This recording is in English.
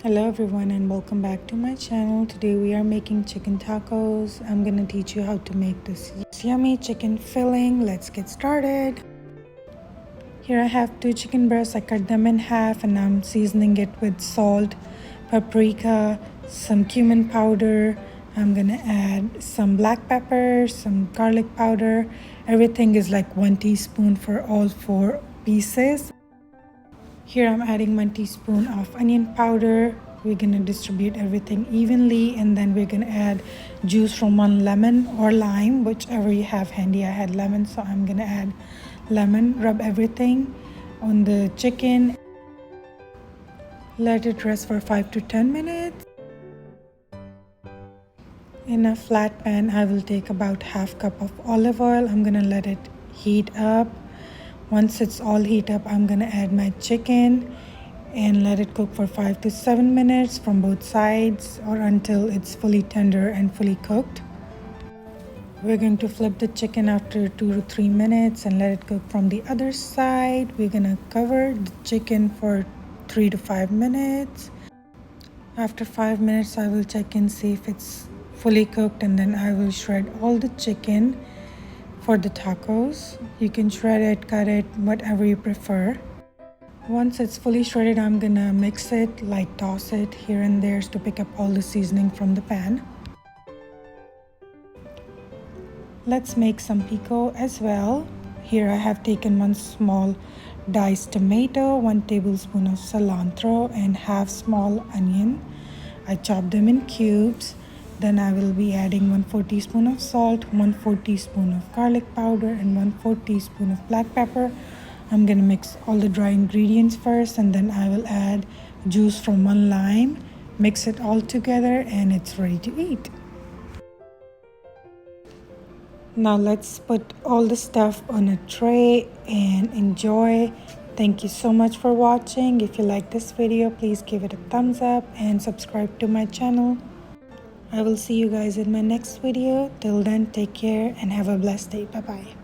Hello everyone and welcome back to my channel. Today we are making chicken tacos. I'm gonna teach you how to make this yummy chicken filling. Let's get started. Here I have 2 chicken breasts. I cut them in half and I'm seasoning it with salt, paprika, some cumin powder. I'm gonna add some black pepper, some garlic powder. Everything is like 1 teaspoon for all 4 pieces. Here I'm adding 1 teaspoon of onion powder. We're gonna distribute everything evenly and then we're gonna add juice from 1 lemon or lime, whichever you have handy. I had lemon, so I'm gonna add lemon. Rub everything on the chicken. Let it rest for 5 to 10 minutes. In a flat pan, I will take about half cup of olive oil. I'm gonna let it heat up. Once it's all heat up, I'm gonna add my chicken and let it cook for 5 to 7 minutes from both sides or until it's fully tender and fully cooked. We're going to flip the chicken after 2 to 3 minutes and let it cook from the other side. We're gonna cover the chicken for 3 to 5 minutes. After 5 minutes, I will check and see if it's fully cooked and then I will shred all the chicken. For the tacos, you can shred it, cut it, whatever you prefer. Once it's fully shredded, I'm gonna mix it, like toss it here and there to pick up all the seasoning from the pan. Let's make some pico as well. Here I have taken 1 small diced tomato, 1 tablespoon of cilantro and half small onion. I chopped them in cubes. Then I will be adding 1/4 teaspoon of salt, 1/4 teaspoon of garlic powder and 1/4 teaspoon of black pepper. I'm gonna mix all the dry ingredients first and then I will add juice from 1 lime, mix it all together and it's ready to eat. Now let's put all the stuff on a tray and enjoy. Thank you so much for watching. If you like this video, please give it a thumbs up and subscribe to my channel. I will see you guys in my next video. Till then, take care and have a blessed day. Bye-bye.